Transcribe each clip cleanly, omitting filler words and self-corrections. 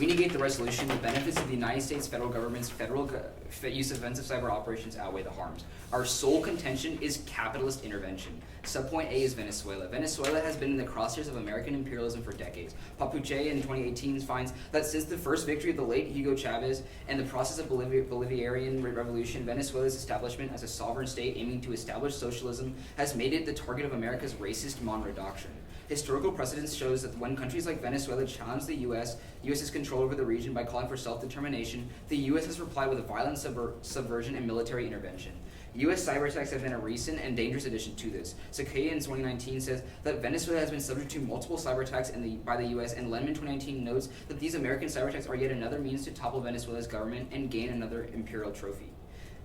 we negate the resolution, the benefits of the United States federal government's use of offensive cyber operations outweigh the harms. Our sole contention is capitalist intervention. Subpoint A is Venezuela. Venezuela has been in the crosshairs of American imperialism for decades. Papuche in 2018 finds that since the first victory of the late Hugo Chavez and the process of Bolivarian revolution, Venezuela's establishment as a sovereign state aiming to establish socialism has made it the target of America's racist Monroe Doctrine. Historical precedence shows that when countries like Venezuela challenge the U.S.'s control over the region by calling for self-determination, the U.S. has replied with a violent subversion and military intervention. U.S. cyber attacks have been a recent and dangerous addition to this. Sakaya in 2019 says that Venezuela has been subject to multiple cyber attacks by the U.S., and Lemon 2019 notes that these American cyber attacks are yet another means to topple Venezuela's government and gain another imperial trophy.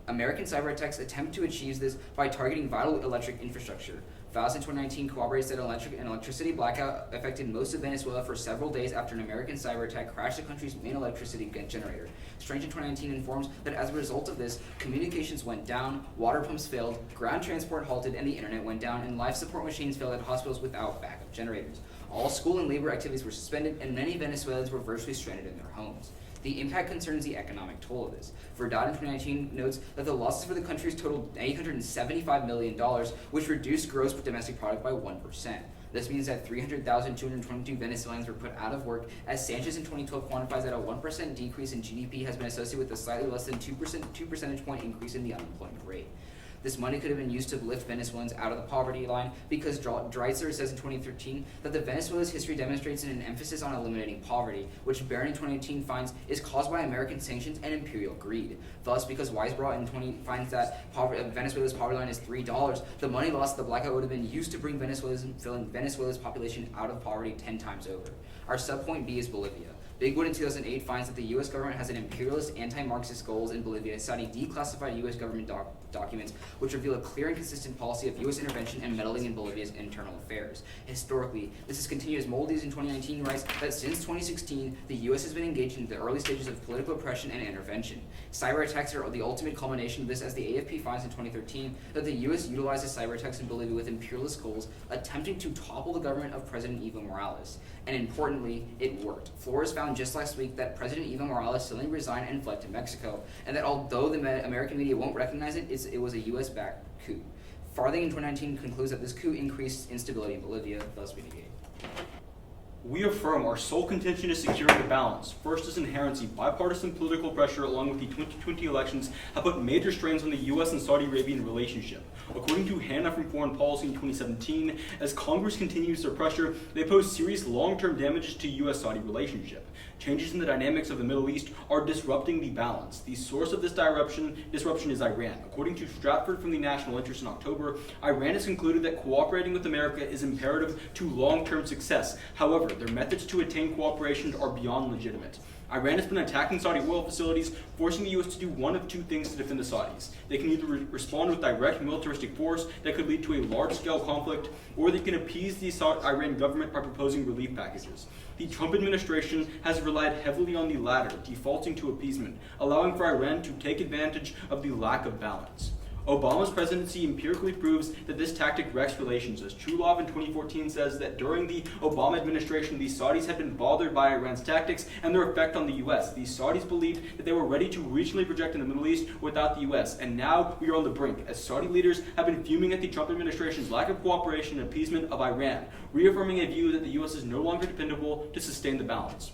American cyber attacks attempt to achieve this by targeting vital electric infrastructure. Faust in 2019 corroborates that an electricity blackout affected most of Venezuela for several days after an American cyber attack crashed the country's main electricity generator. Strange in 2019 informs that as a result of this, communications went down, water pumps failed, ground transport halted, and the internet went down, and life support machines failed at hospitals without backup generators. All school and labor activities were suspended, and many Venezuelans were virtually stranded in their homes. The impact concerns the economic toll of this. Verdad in 2019 notes that the losses for the countries totaled $875 million, which reduced gross domestic product by 1%. This means that 300,222 Venezuelans were put out of work, as Sanchez in 2012 quantifies that a 1% decrease in GDP has been associated with a slightly less than 2 percentage point increase in the unemployment rate. This money could have been used to lift Venezuelans out of the poverty line, because Dreitzer says in 2013 that the Venezuela's history demonstrates an emphasis on eliminating poverty, which Barron in 2018 finds is caused by American sanctions and imperial greed. Thus, because Weisbrot in 20 finds that Venezuela's poverty line is $3, the money lost at the blackout would have been used to bring Venezuela's population out of poverty 10 times over. Our subpoint B is Bolivia. Bigwood in 2008 finds that the U.S. government has an imperialist, anti-Marxist goals in Bolivia, citing declassified U.S. government documents which reveal a clear and consistent policy of U.S. intervention and meddling in Bolivia's internal affairs. Historically, this has continued as Moldes in 2019 writes that since 2016, the U.S. has been engaged in the early stages of political oppression and intervention. Cyber attacks are the ultimate culmination of this, as the AFP finds in 2013 that the U.S. utilizes cyber attacks in Bolivia with imperialist goals, attempting to topple the government of President Evo Morales. And importantly, it worked. Flores found just last week that President Evo Morales suddenly resigned and fled to Mexico, and that although the American media won't recognize it, it was a U.S.-backed coup. Farthing in 2019 concludes that this coup increased instability in Bolivia, thus we negate. We affirm our sole contention is securing the balance. First is inherency. Bipartisan political pressure along with the 2020 elections have put major strains on the U.S. and Saudi Arabian relationship. According to Hannah from Foreign Policy in 2017, as Congress continues their pressure, they pose serious long-term damages to U.S.-Saudi relationship. Changes in the dynamics of the Middle East are disrupting the balance. The source of this disruption is Iran. According to Stratford from the National Interest in October, Iran has concluded that cooperating with America is imperative to long-term success. However, their methods to attain cooperation are beyond legitimate. Iran has been attacking Saudi oil facilities, forcing the U.S. to do one of two things to defend the Saudis. They can either respond with direct militaristic force that could lead to a large-scale conflict, or they can appease the Iran government by proposing relief packages. The Trump administration has relied heavily on the latter, defaulting to appeasement, allowing for Iran to take advantage of the lack of balance. Obama's presidency empirically proves that this tactic wrecks relations, as Trulov in 2014 says that during the Obama administration, the Saudis had been bothered by Iran's tactics and their effect on the U.S. The Saudis believed that they were ready to regionally project in the Middle East without the U.S., and now we are on the brink, as Saudi leaders have been fuming at the Trump administration's lack of cooperation and appeasement of Iran, reaffirming a view that the U.S. is no longer dependable to sustain the balance.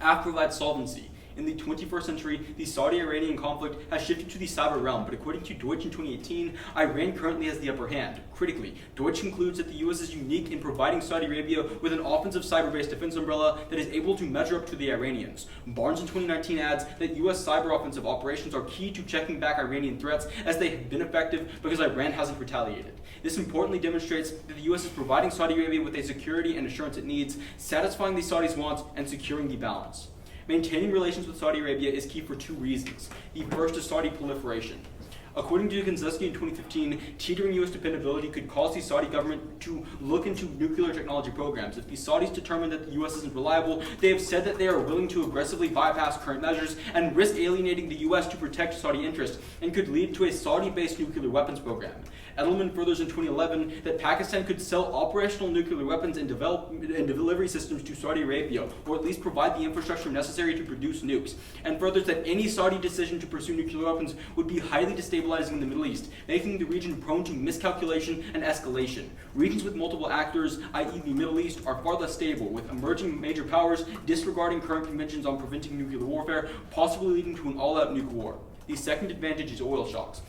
After-led solvency. In the 21st century, the Saudi-Iranian conflict has shifted to the cyber realm, but according to Deutsch in 2018, Iran currently has the upper hand. Critically, Deutsch concludes that the U.S. is unique in providing Saudi Arabia with an offensive cyber-based defense umbrella that is able to measure up to the Iranians. Barnes in 2019 adds that U.S. cyber offensive operations are key to checking back Iranian threats, as they have been effective because Iran hasn't retaliated. This importantly demonstrates that the U.S. is providing Saudi Arabia with the security and assurance it needs, satisfying the Saudis' wants, and securing the balance. Maintaining relations with Saudi Arabia is key for two reasons. The first is Saudi proliferation. According to Gonzeski in 2015, teetering U.S. dependability could cause the Saudi government to look into nuclear technology programs. If the Saudis determine that the U.S. isn't reliable, they have said that they are willing to aggressively bypass current measures and risk alienating the U.S. to protect Saudi interests, and could lead to a Saudi-based nuclear weapons program. Edelman furthers in 2011 that Pakistan could sell operational nuclear weapons and delivery systems to Saudi Arabia, or at least provide the infrastructure necessary to produce nukes, and furthers that any Saudi decision to pursue nuclear weapons would be highly destabilizing in the Middle East, making the region prone to miscalculation and escalation. Regions with multiple actors, i.e. the Middle East, are far less stable, with emerging major powers disregarding current conventions on preventing nuclear warfare, possibly leading to an all-out nuclear war. The second advantage is oil shocks.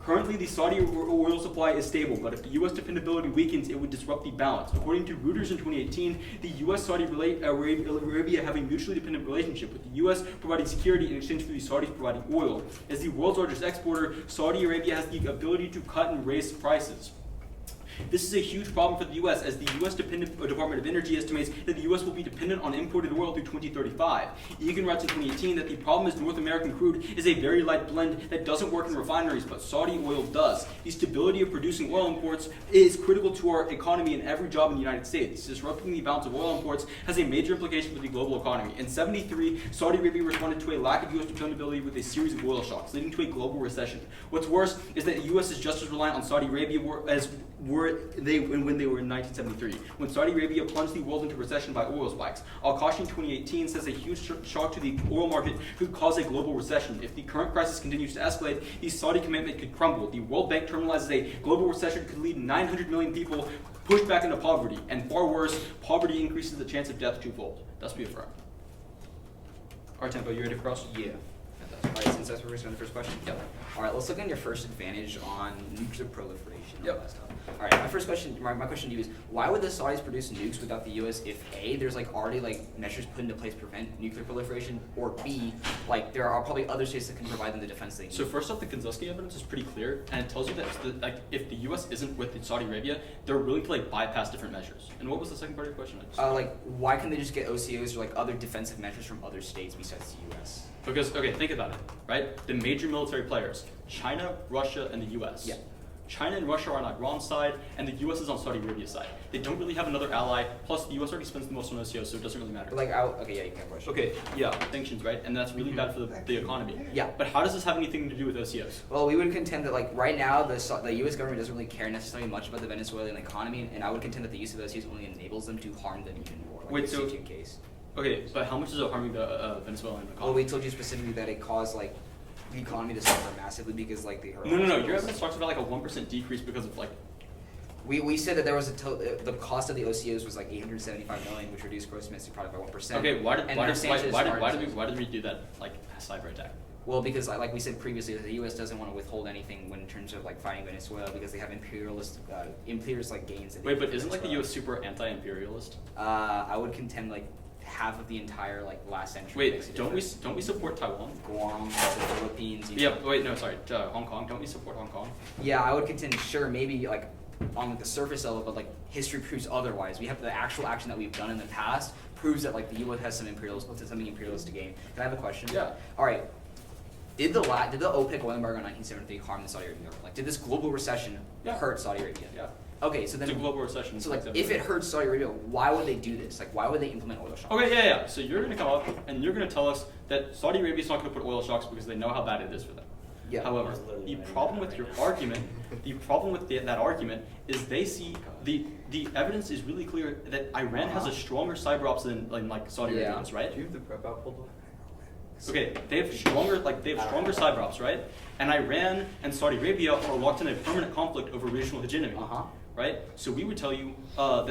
Currently, the Saudi oil supply is stable, but if the U.S. dependability weakens, it would disrupt the balance. According to Reuters in 2018, the U.S.-Saudi Arabia have a mutually dependent relationship, with the U.S. providing security in exchange for the Saudis providing oil. As the world's largest exporter, Saudi Arabia has the ability to cut and raise prices. This is a huge problem for the U.S., as the U.S. Department of Energy estimates that the U.S. will be dependent on imported oil through 2035. Egan writes in 2018 that the problem is North American crude is a very light blend that doesn't work in refineries, but Saudi oil does. The stability of producing oil imports is critical to our economy and every job in the United States. Disrupting the balance of oil imports has a major implication for the global economy. In 1973, Saudi Arabia responded to a lack of U.S. dependability with a series of oil shocks, leading to a global recession. What's worse is that the U.S. is just as reliant on Saudi Arabia as were they when they were in 1973, when Saudi Arabia plunged the world into recession by oil spikes. Al-Qashi in 2018 says a huge shock to the oil market could cause a global recession. If the current crisis continues to escalate, the Saudi commitment could crumble. The World Bank terminalizes a global recession could lead 900 million people pushed back into poverty, and far worse, poverty increases the chance of death twofold. Thus be affirmed. All right, Tempo, you ready for cross? Yeah. All right, since that's where we're going to the first question? Yep. All right, let's look at your first advantage on nuclear proliferation. And Yep. all that stuff. All right, my question to you is, why would the Saudis produce nukes without the U.S. if A, there's like already like measures put into place to prevent nuclear proliferation, or B, like there are probably other states that can provide them the defense they need? So first off, the Kanzelski evidence is pretty clear, and it tells you that if the U.S. isn't with Saudi Arabia, they're willing to bypass different measures. And what was the second part of your question? Why can they just get OCOs or like other defensive measures from other states besides the U.S.? Because, okay, think about it, right? The major military players, China, Russia, and the U.S. Yeah. China and Russia are on Iran's side, and the U.S. is on Saudi Arabia's side. They don't really have another ally, plus the U.S. already spends the most on OCO, so it doesn't really matter. But okay, yeah, you can have a question. Okay, yeah, sanctions, right? And that's really bad for the economy. Yeah. But how does this have anything to do with OCOs? Well, we would contend that right now the U.S. government doesn't really care necessarily much about the Venezuelan economy, and I would contend that the use of OCOs only enables them to harm them even more. Like Wait, the so- CTU case. Okay, but how much is it harming the Venezuelan economy? Well, we told you specifically that it caused the economy to suffer massively because they hurt. No. Your evidence talks about a 1% decrease because of We said that there was the cost of the OCOs was $875 million, which reduced gross domestic product by 1%. Okay, why did we do that cyber attack? Well, because like we said previously, the U.S. doesn't want to withhold anything in terms of fighting Venezuela because they have imperialist gains. That Wait, but isn't the U.S. super anti-imperialist? I would contend half of the entire last century. Wait, don't we support Taiwan? Guam, the Philippines. Yeah. Wait, no, sorry. Hong Kong. Don't we support Hong Kong? Yeah, I would contend. Sure, maybe on the surface level, but history proves otherwise. We have the actual action that we've done in the past proves that the U.S. has something imperialist to gain. Can I have a question? Yeah. All right. Did the OPEC oil embargo in 1973 harm the Saudi Arabian government? Did this global recession hurt Saudi Arabia? Yeah. Okay, so then it's a global recession. So if it hurts Saudi Arabia, why would they do this? Why would they implement oil shocks? Okay, yeah. So you're gonna come up and you're gonna tell us that Saudi Arabia is not gonna put oil shocks because they know how bad it is for them. Yeah. However, the problem with your argument, that argument is they see the evidence is really clear that Iran has a stronger cyber ops than Saudi Arabia does, right? Do you have the prep out pulled up? Okay, they have stronger cyber ops, right? And Iran and Saudi Arabia are locked in a permanent conflict over regional hegemony, right? So we would tell you that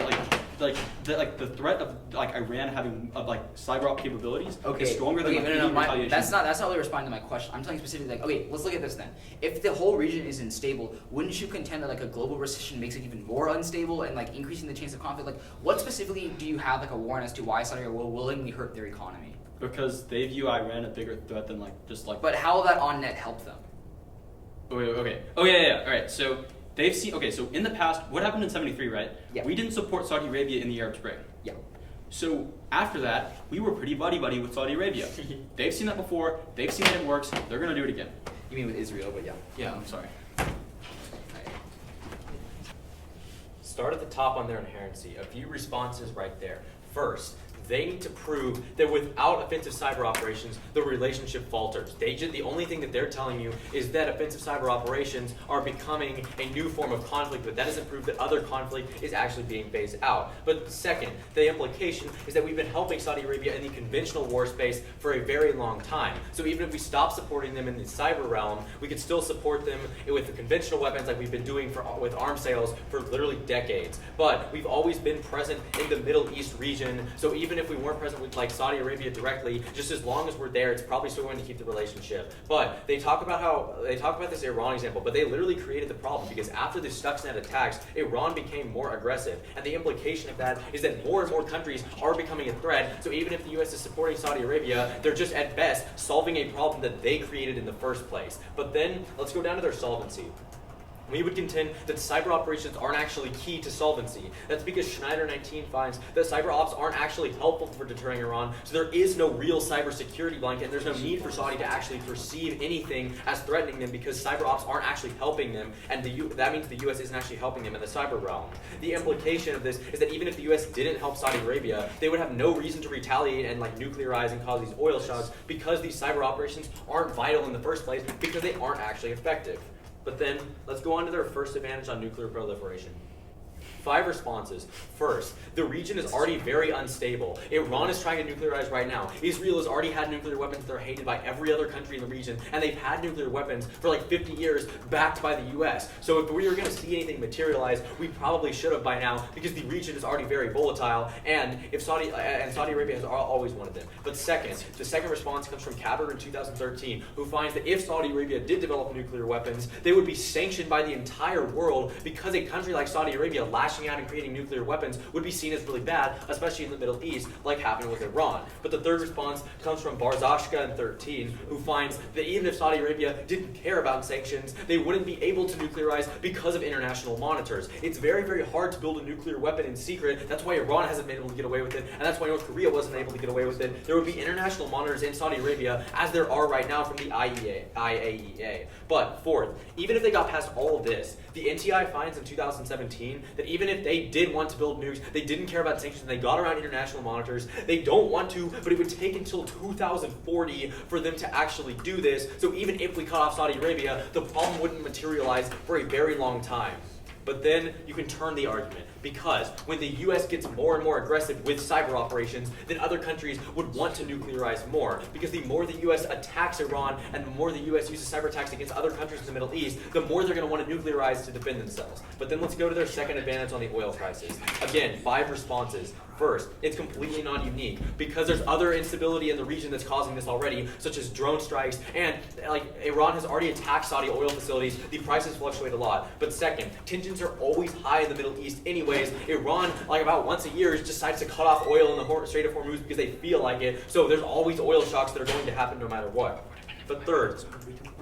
the threat of Iran having cyber op capabilities is stronger than retaliation. That's not really responding to my question. I'm telling you specifically okay, let's look at this then. If the whole region is unstable, wouldn't you contend that a global recession makes it even more unstable and increasing the chance of conflict? What specifically do you have a warrant as to why Saudi Arabia will willingly hurt their economy? Because they view Iran a bigger threat than But how will that on net help them? Okay. Oh yeah. All right. So they've seen. Okay. So in the past, what happened in '73, right? Yeah. We didn't support Saudi Arabia in the Arab Spring. Yeah. So after that, we were pretty buddy-buddy with Saudi Arabia. They've seen that before. They've seen that it works. They're gonna do it again. You mean with Israel? But yeah. Yeah. I'm sorry. Start at the top on their inherency. A few responses right there. First, they need to prove that without offensive cyber operations, the relationship falters. The only thing that they're telling you is that offensive cyber operations are becoming a new form of conflict, but that doesn't prove that other conflict is actually being phased out. But second, the implication is that we've been helping Saudi Arabia in the conventional war space for a very long time. So even if we stop supporting them in the cyber realm, we could still support them with the conventional weapons like we've been doing with arms sales for literally decades. But we've always been present in the Middle East region, so even if we weren't present with like Saudi Arabia directly, just as long as we're there, it's probably still going to keep the relationship. But they talk about this Iran example, but they literally created the problem because after the Stuxnet attacks, Iran became more aggressive. And the implication of that is that more and more countries are becoming a threat, so even if the US is supporting Saudi Arabia, they're just at best solving a problem that they created in the first place. But then, let's go down to their solvency. We would contend that cyber operations aren't actually key to solvency. That's because Schneider 19 finds that cyber ops aren't actually helpful for deterring Iran, so there is no real cyber security blanket, and there's no need for Saudi to actually perceive anything as threatening them because cyber ops aren't actually helping them, and that means the US isn't actually helping them in the cyber realm. The implication of this is that even if the US didn't help Saudi Arabia, they would have no reason to retaliate and like nuclearize and cause these oil shocks because these cyber operations aren't vital in the first place because they aren't actually effective. But then, let's go on to their first advantage on nuclear proliferation. 5 responses. First, the region is already very unstable. Iran is trying to nuclearize right now. Israel has already had nuclear weapons that are hated by every other country in the region, and they've had nuclear weapons for like 50 years backed by the US. So if we were going to see anything materialize, we probably should have by now because the region is already very volatile, and Saudi Arabia has always wanted them. But second, the second response comes from Kaber in 2013, who finds that if Saudi Arabia did develop nuclear weapons, they would be sanctioned by the entire world because a country like Saudi Arabia lashing out and creating nuclear weapons would be seen as really bad, especially in the Middle East, like happened with Iran. But the third response comes from Barzashka in 13, who finds that even if Saudi Arabia didn't care about sanctions, they wouldn't be able to nuclearize because of international monitors. It's very, very hard to build a nuclear weapon in secret. That's why Iran hasn't been able to get away with it, and that's why North Korea wasn't able to get away with it. There would be international monitors in Saudi Arabia, as there are right now from the IAEA. But fourth, even if they got past all of this, the NTI finds in 2017 that even if they did want to build nukes, they didn't care about sanctions, they got around international monitors, they don't want to, but it would take until 2040 for them to actually do this, so even if we cut off Saudi Arabia, the problem wouldn't materialize for a very long time. But then you can turn the argument, because when the US gets more and more aggressive with cyber operations, then other countries would want to nuclearize more, because the more the US attacks Iran and the more the US uses cyber attacks against other countries in the Middle East, the more they're going to want to nuclearize to defend themselves. But then let's go to their second advantage on the oil crisis. Again, 5 responses. First, it's completely non-unique because there's other instability in the region that's causing this already, such as drone strikes, and like Iran has already attacked Saudi oil facilities. The prices fluctuate a lot. But second, tensions are always high in the Middle East anyways. Iran, like about once a year, decides to cut off oil in the Strait of Hormuz because they feel like it. So there's always oil shocks that are going to happen no matter what. But third,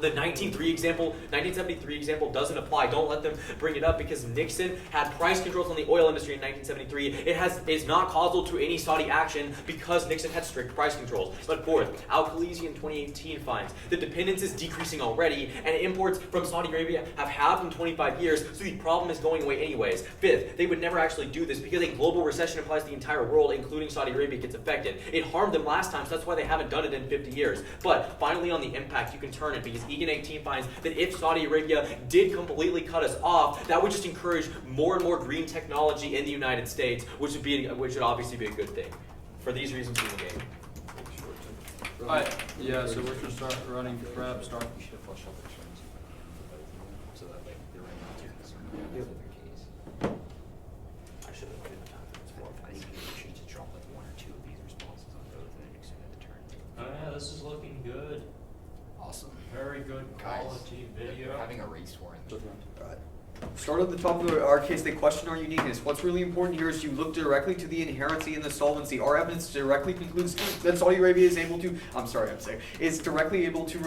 the 1973 example doesn't apply. Don't let them bring it up because Nixon had price controls on the oil industry in 1973. It's not causal to any Saudi action because Nixon had strict price controls. But fourth, Al-Khaleesi in 2018 finds that dependence is decreasing already and imports from Saudi Arabia have halved in 25 years, so the problem is going away anyways. Fifth, they would never actually do this because a global recession applies to the entire world, including Saudi Arabia, gets affected. It harmed them last time, so that's why they haven't done it in 50 years. But finally on the impact, you can turn it because Egan 18 finds that if Saudi Arabia did completely cut us off, that would just encourage more and more green technology in the United States, which would obviously be a good thing. For these reasons, we engage. Alright, yeah, so we're going to start running prep, start. So that like they're running out of I should have waited the time for this for. I think we should just drop like 1 or 2 of these responses on both and then extend the turn. Oh yeah, this is looking good. Awesome. Very good quality video. Having a race war in Alright. Start at the top of our case, they question our uniqueness. What's really important here is you look directly to the inherency and the solvency. Our evidence directly concludes that Saudi Arabia is able to, is directly able to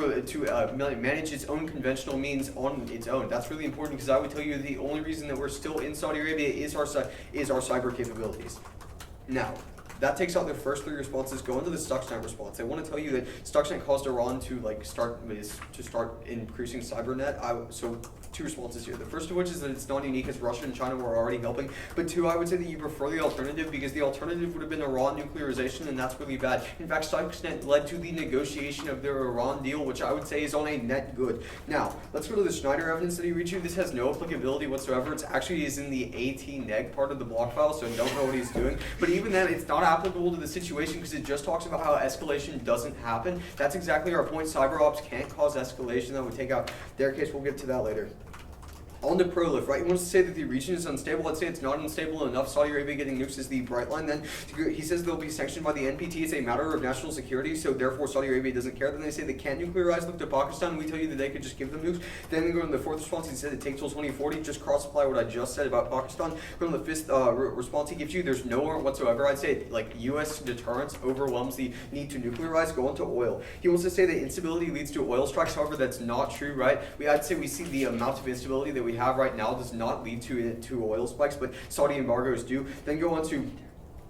manage its own conventional means on its own. That's really important because I would tell you the only reason that we're still in Saudi Arabia is our cyber capabilities. Now, that takes out their first three responses. Go into the Stuxnet response. They want to tell you that Stuxnet caused Iran to start increasing cybernet. So two responses here. The first of which is that it's not unique, as Russia and China were already helping. But two, I would say that you prefer the alternative, because the alternative would have been Iran nuclearization, and that's really bad. In fact, Stuxnet led to the negotiation of their Iran deal, which I would say is on a net good. Now, let's go to the Schneider evidence that he read you. This has no applicability whatsoever. It's actually is in the AT-neg part of the block file, so don't know what he's doing. But even then, it's not applicable to the situation, because it just talks about how escalation doesn't happen. That's exactly our point. Cyber ops can't cause escalation. That would take out their case. We'll get to that later. On to prolif, right? He wants to say that the region is unstable. I'd say it's not unstable enough. Saudi Arabia getting nukes is the bright line. Then he says they'll be sanctioned by the NPT. It's a matter of national security, so therefore Saudi Arabia doesn't care. Then they say they can't nuclearize. Look to Pakistan. We tell you that they could just give them nukes. Then they go to the fourth response. He said it takes till 2040. Just cross-apply what I just said about Pakistan. Go to the fifth response he gives you. There's no warrant whatsoever. I'd say U.S. deterrence overwhelms the need to nuclearize. Go into oil. He wants to say that instability leads to oil strikes. However, that's not true, right? I'd say we see the amount of instability that we have right now does not lead to oil spikes, but Saudi embargoes do. Then go on to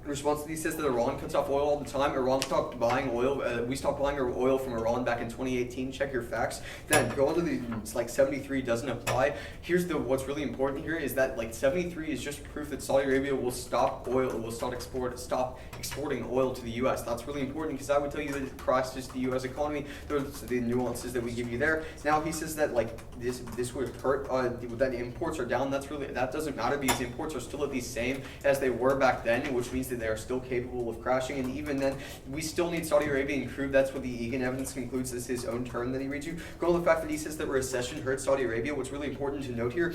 response to these says that Iran cuts off oil all the time. Iran stopped buying oil. We stopped buying our oil from Iran back in 2018. Check your facts. Then go on to the 73 doesn't apply. Here's what's really important here is that 73 is just proof that Saudi Arabia will stop exporting oil to the U.S. That's really important, because I would tell you that it crashes the U.S. economy. Those are the nuances that we give you there. Now he says that this would hurt that imports are down. That doesn't matter, because imports are still at the same as they were back then, which means that they are still capable of crashing. And even then, we still need Saudi Arabian crude. That's what the Egan evidence concludes is his own term that he reads you. Go on the fact that he says that recession hurts Saudi Arabia. What's really important to note here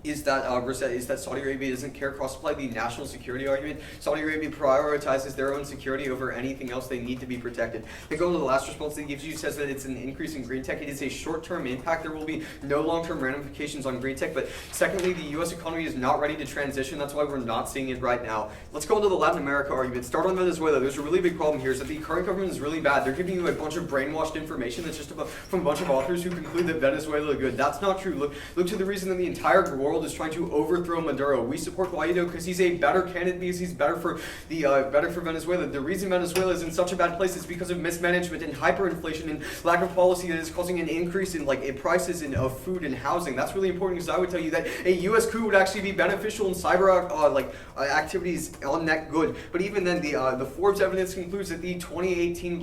is that Saudi Arabia doesn't care. Cross-apply the national security argument. Saudi Arabia prioritizes their own security over anything else. They need to be protected. They go to the last response that he gives you, says that it's an increase in green tech. It is a short-term impact. There will be no long-term ramifications on green tech. But secondly, the U.S. economy is not ready to transition. That's why we're not seeing it right now. Let's go into the Latin America argument. Start on Venezuela. There's a really big problem here is that the current government is really bad. They're giving you a bunch of brainwashed information that's just from a bunch of authors who conclude that Venezuela is good. That's not true. Look to the reason that the entire world is trying to overthrow Maduro. We support Guaido because he's a better candidate, because he's better for Venezuela. The reason Venezuela is in such a bad place is because of mismanagement and hyperinflation and lack of policy that is causing an increase in prices of food and housing. That's really important, because I would tell you that a U.S. coup would actually be beneficial in cyber activities on net good. But even then, the Forbes evidence concludes that the 2019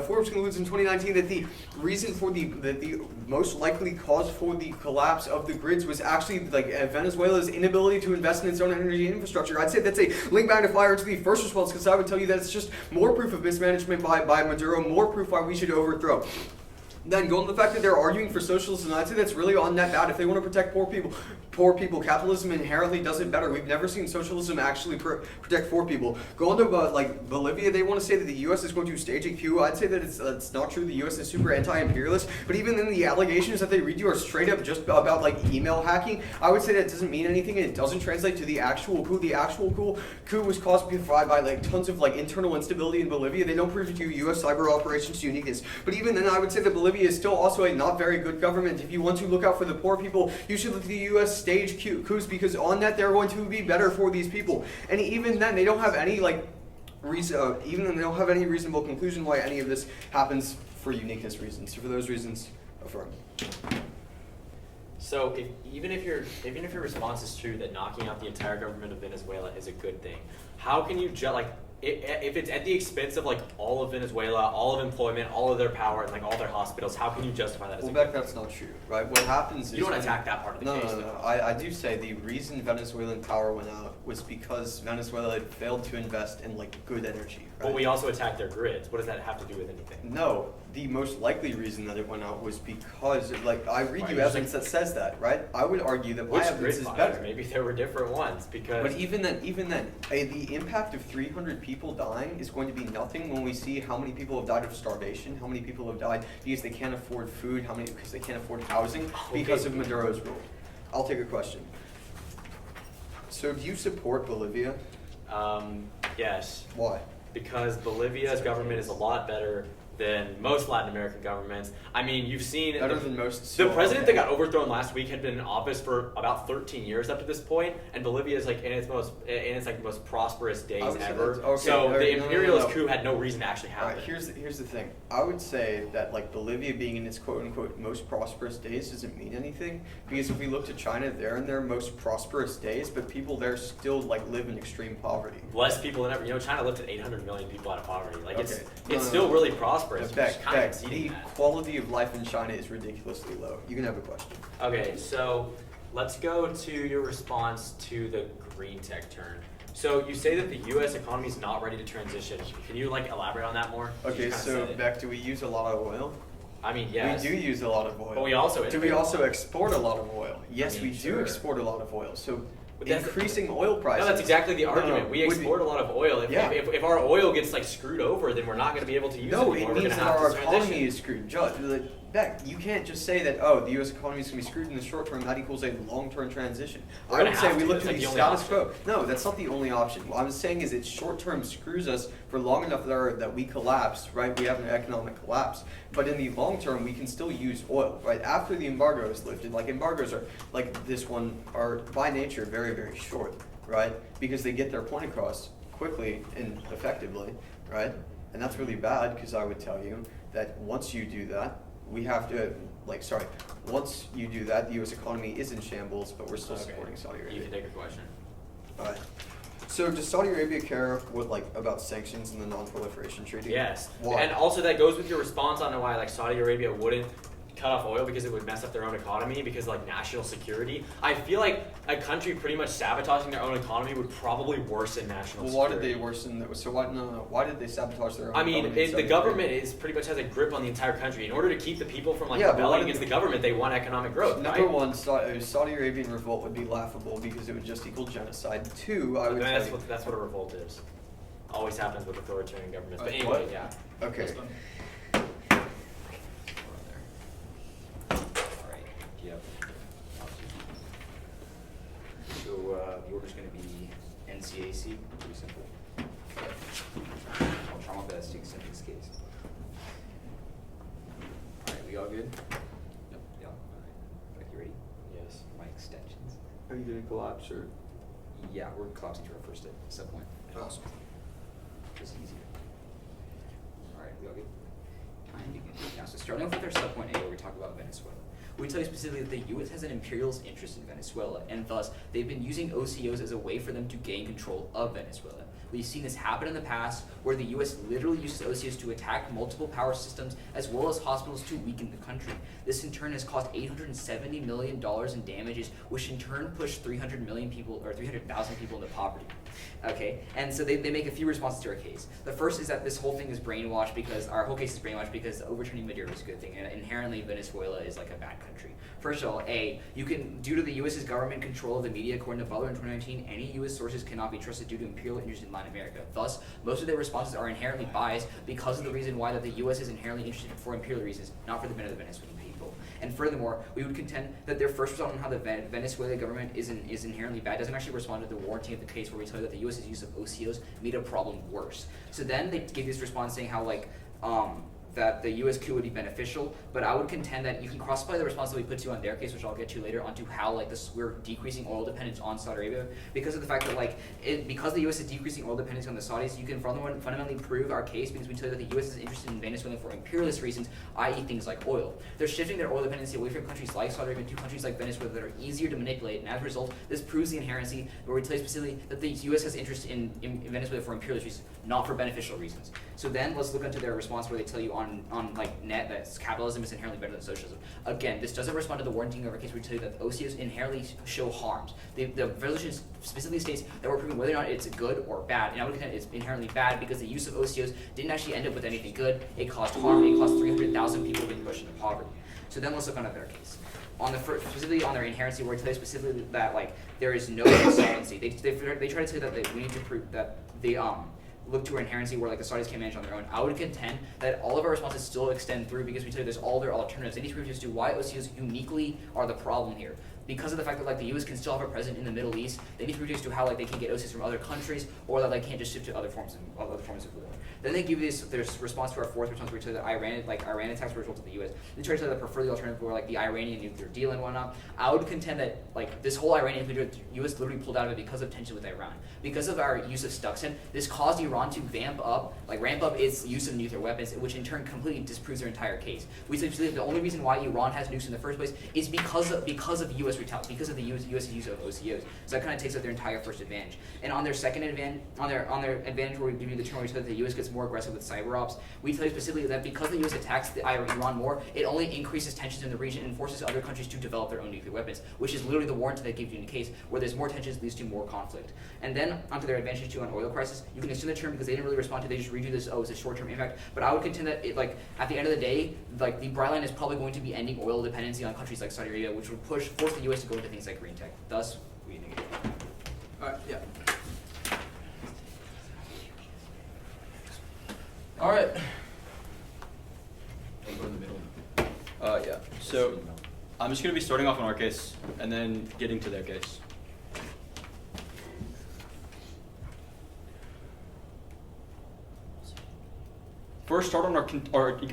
Forbes concludes in 2019 that the reason for the most likely cause for the collapse of the grids was actually Venezuela's inability to invest in its own energy infrastructure. I'd say that's a link back to fire to the first response, because I would tell you that it's just more proof of mismanagement by Maduro, more proof why we should overthrow. Then go on to the fact that they're arguing for socialism, and I'd say that's really on net bad. If they want to protect poor people, capitalism inherently does it better. We've never seen socialism actually protect poor people. Go on to Bolivia. They want to say that the U.S. is going to stage a coup. I'd say that it's not true. The U.S. is super anti-imperialist. But even then, the allegations that they read you are straight up just about email hacking. I would say that doesn't mean anything, and it doesn't translate to the actual coup. The actual coup was caused by tons of internal instability in Bolivia. They don't prove to you U.S. cyber operations uniqueness. But even then, I would say that Bolivia is still also a not very good government. If you want to look out for the poor people, you should look at the U.S. stage coups, because on that they're going to be better for these people. And even then, they don't have any reason. Even then, they don't have any reasonable conclusion why any of this happens for uniqueness reasons. So for those reasons, affirm. So even if your response is true that knocking out the entire government of Venezuela is a good thing, how can you if it's at the expense of all of Venezuela, all of employment, all of their power, and all their hospitals, how can you justify that as a good thing? That's not true, right? What happens is you don't attack that part of the case. No. I do say the reason Venezuelan power went out was because Venezuela had failed to invest in good energy. Right? But we also attacked their grids. What does that have to do with anything? No, the most likely reason that it went out was because I read you evidence that says that, right? I would argue that my evidence is better. Maybe there were different ones because. But even then, the impact of 300 people dying is going to be nothing when we see how many people have died of starvation, how many people have died because they can't afford food, how many because they can't afford housing because of Maduro's rule. I'll take a question. So do you support Bolivia? Yes. Why? Because Bolivia's government is a lot better than most Latin American governments. I mean, you've seen Better than most. the president that got overthrown last week had been in office for about 13 years up to this point, and Bolivia is like in its most prosperous days I would say ever. that's- okay, So alright, the no, no, imperialist no. coup had no reason to actually All happen. right, here's the thing. I would say that like Bolivia being in its quote unquote most prosperous days doesn't mean anything, because if we look to China, they're in their most prosperous days, but people there still like live in extreme poverty. Less people than ever. You know, China lifted 800 million people out of poverty. Like Okay. it's still really prosperous. Beck, Just kind of Beck, exceeding the that. quality of life in China is ridiculously low. You can have a question. Okay, so let's go to your response to the green tech turn. So you say that the U.S. economy is not ready to transition. Can you like elaborate on that more? You Okay, just so kinda said it. Beck, do we use a lot of oil? I mean, yes. We do use a lot of oil. But we also do we import a also lot. export a lot of oil? Yes, mean, we do sure. export a lot of oil. So But that's- increasing oil prices. No, that's exactly the No, argument. We would be- export a lot of oil. Yeah. If our oil gets like screwed over, then we're not going to be able to use No, it it anymore. We're means gonna that have our to economy transition. is screwed. Beck, you can't just say that, oh, the U.S. economy is going to be screwed in the short term. That equals a long-term transition. We're I gonna would say have we to. look That's to like the the only status quo. No, that's not the only option. What I'm saying is it short-term screws us for long enough that we collapse, right? We have an economic collapse. But in the long term, we can still use oil, right? After the embargo is lifted, like embargoes are, like this one, are by nature very, very short, right? Because they get their point across quickly and effectively, right? And that's really bad because I would tell you that once you do that, we have to, once you do that, the U.S. economy is in shambles, but we're still Okay. supporting Saudi You Arabia. can take a question. Alright. So does Saudi Arabia care about sanctions and the non-proliferation treaty? Yes. Why? And also that goes with your response on why like Saudi Arabia wouldn't cut off oil because it would mess up their own economy because like national security. I feel like a country pretty much sabotaging their own economy would probably worsen national Well, why security. did they worsen that? So why did they sabotage their own I mean, economy in the Saudi government Arabia? is pretty much has a grip on the entire country. In order to keep the people from like Yeah, but why rebelling did against they- the government, they want economic growth, Number right? one, Saudi Arabian revolt would be laughable because it would just equal genocide. Two, I would tell you. That's what a revolt is. Always happens with authoritarian governments. But What? anyway, yeah. Okay. Alright, yep. So, the order's gonna be NCAC, pretty simple. I'll try my best to extend this case. Alright, we all good? Yep, yeah, alright. Beck, you ready? Yes. My extensions. Are you gonna collapse or? Yeah, we're collapsing to our first sub point. Awesome. Just easier. Alright, we all good? Time begins now. So starting off with our subpoint A, where we talk about Venezuela. We tell you specifically that the U.S. has an imperialist interest in Venezuela, and thus they've been using OCOs as a way for them to gain control of Venezuela. We've seen this happen in the past, where the U.S. literally uses OCOs to attack multiple power systems as well as hospitals to weaken the country. This in turn has caused $870 million in damages, which in turn pushed 300,000 people into poverty. Okay, and so they make a few responses to our case. The first is that this whole thing is brainwashed because our whole case is brainwashed because overturning Maduro is a good thing, and inherently Venezuela is like a bad country. First of all, due to the U.S.'s government control of the media, according to Butler in 2019, any U.S. sources cannot be trusted due to imperial interest in Latin America. Thus, most of their responses are inherently biased because of the reason why that the U.S. is inherently interested for imperial reasons, not for the benefit of the Venezuelan people. And furthermore, we would contend that their first response on how the Venezuelan government is inherently bad doesn't actually respond to the warranty of the case, where we tell you that the U.S.'s use of OCOs made a problem worse. So then they give this response saying how that the U.S. coup would be beneficial, but I would contend that you can cross-apply the response that we put to on their case, which I'll get to later, onto how we're decreasing oil dependence on Saudi Arabia because of the fact that because the U.S. is decreasing oil dependence on the Saudis, you can fundamentally prove our case because we tell you that the U.S. is interested in Venezuela for imperialist reasons, i.e. things like oil. They're shifting their oil dependency away from countries like Saudi Arabia to countries like Venezuela that are easier to manipulate, and as a result, this proves the inherency where we tell you specifically that the U.S. has interest in Venezuela for imperialist reasons, not for beneficial reasons. So then let's look into their response where they tell you on net that capitalism is inherently better than socialism. Again, this doesn't respond to the warranting of our case where we tell you that OCOs inherently show harms. The resolution specifically states that we're proving whether or not it's good or bad, and I would contend it's inherently bad because the use of OCOs didn't actually end up with anything good. It caused harm. It caused 300,000 people being pushed into poverty. So then let's look on their case. Specifically on their inherency, where we tell you specifically that there is no insolvency. They try to say that we need to prove that they look to our inherency where the Saudis can manage on their own. I would contend that all of our responses still extend through because we tell you there's all their alternatives. They need to prove as to why OCOs uniquely are the problem here. because of the fact that like the U.S. can still have a presence in the Middle East, they need to reduce to how like they can get OCs from other countries, or that they can't just shift to other forms of war. Then they give this their response to our fourth response, where we tell that Iran attacks were a result of the U.S. They try to say that prefer the alternative, where like the Iranian nuclear deal and whatnot. I would contend that like this whole Iranian nuclear deal, the U.S. literally pulled out of it because of tension with Iran, because of our use of Stuxnet. This caused Iran to ramp up its use of nuclear weapons, which in turn completely disproves their entire case. We say the only reason why Iran has nukes in the first place is because of U.S. because of the U.S.'s use of OCOs. So that kind of takes out their entire first advantage. And on their second advantage, on their advantage, where we give you the term where we say that the U.S. gets more aggressive with cyber ops, we tell you specifically that because the U.S. attacks Iran more, it only increases tensions in the region and forces other countries to develop their own nuclear weapons, which is literally the warranty that gives you in a case where there's more tensions leads to more conflict. And then onto their advantage too on oil crisis, you can assume the term because they didn't really respond to it, they just read you this, it's a short-term impact. But I would contend that it, like at the end of the day, like the bright line is probably going to be ending oil dependency on countries like Saudi Arabia, which would force the U.S. to go into things like green tech. Thus, we negate it. Alright, yeah. Alright. Yeah. So I'm just going to be starting off on our case and then getting to their case. First, start on our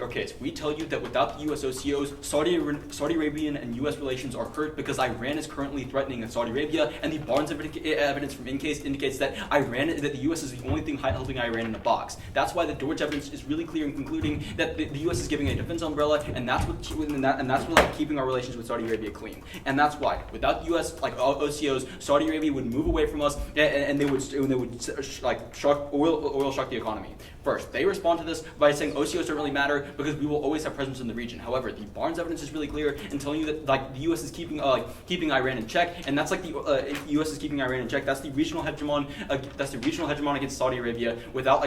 case. We tell you that without the U.S. OCOs, Saudi Arabian and U.S. relations are hurt because Iran is currently threatening Saudi Arabia, and the Barnes evidence from InCase indicates that the U.S. is the only thing helping Iran in a box. That's why the Deutsch evidence is really clear in concluding that the U.S. is giving a defense umbrella, and that's what like keeping our relations with Saudi Arabia clean. And that's why without the U.S. like OCOs, Saudi Arabia would move away from us, and they would like oil shock the economy. First, they respond to this by saying OCOs don't really matter because we will always have presence in the region. However, the Barnes evidence is really clear in telling you that like the U.S. is keeping Iran in check, and that's like the U.S. is keeping Iran in check. That's the regional hegemon. That's the regional hegemon against Saudi Arabia. Without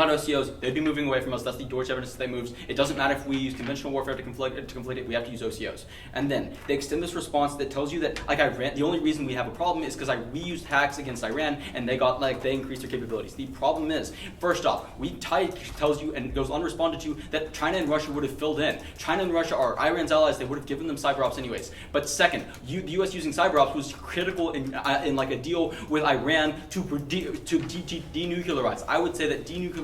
OCOs, they'd be moving away from us. That's the Deutsch evidence that they moves. It doesn't matter if we use conventional warfare to conflict it. We have to use OCOs. And then they extend this response that tells you that like Iran, the only reason we have a problem is because we used hacks against Iran and they increased their capabilities. The problem is, first off, tells you and goes unresponded to that China and Russia would have filled in. China and Russia are Iran's allies. They would have given them cyber ops anyways. But second, the U.S. using cyber ops was critical in like a deal with Iran to denuclearize. I would say that denuclearization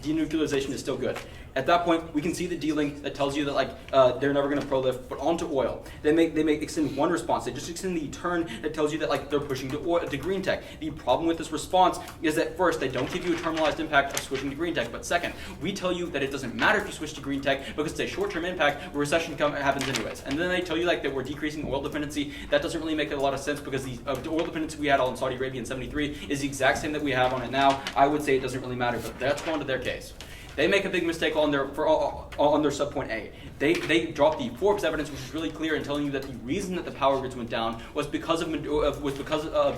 denuclearization is still good. At that point, we can see the dealing that tells you that they're never going to proliferate. But onto oil, they may extend one response. They just extend the turn that tells you that they're pushing to green tech. The problem with this response is that first, they don't give you a terminalized impact of switching to green tech. But second, we tell you that it doesn't matter if you switch to green tech because it's a short-term impact where recession happens anyways. And then they tell you that we're decreasing oil dependency. That doesn't really make a lot of sense because the oil dependency we had on Saudi Arabia in '73 is the exact same that we have on it now. I would say it doesn't really matter, but that's going to their case. They make a big mistake on their subpoint A. They drop the Forbes evidence, which is really clear in telling you that the reason that the power grids went down was because of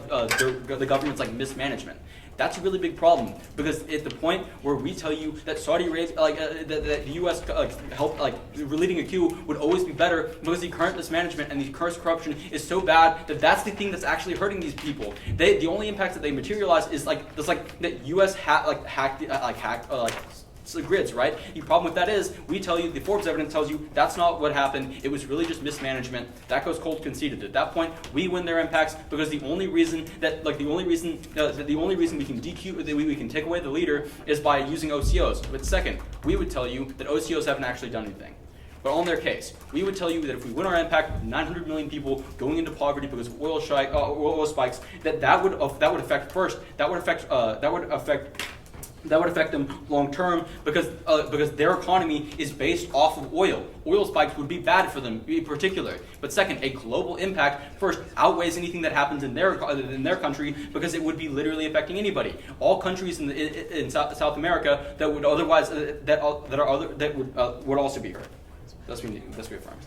the government's mismanagement. That's a really big problem because at the point where we tell you that Saudi Arabia, that the U.S. help leading a coup would always be better because the current mismanagement and the current corruption is so bad that that's the thing that's actually hurting these people. The only impacts that they materialize is that U.S. hacked the grids, right? The problem with that is we tell you, the Forbes evidence tells you that's not what happened. It was really just mismanagement. That goes cold conceded. At that point, we win their impacts because the only reason we can we can take away the leader is by using OCOs. But second, we would tell you that OCOs haven't actually done anything. But on their case, we would tell you that if we win our impact with 900 million people going into poverty because of oil spikes, that would affect them long term because their economy is based off of oil. Oil spikes would be bad for them in particular. But second, a global impact first outweighs anything that happens in their country because it would be literally affecting anybody. All countries in South America that would otherwise would also be hurt. That's what we affirm.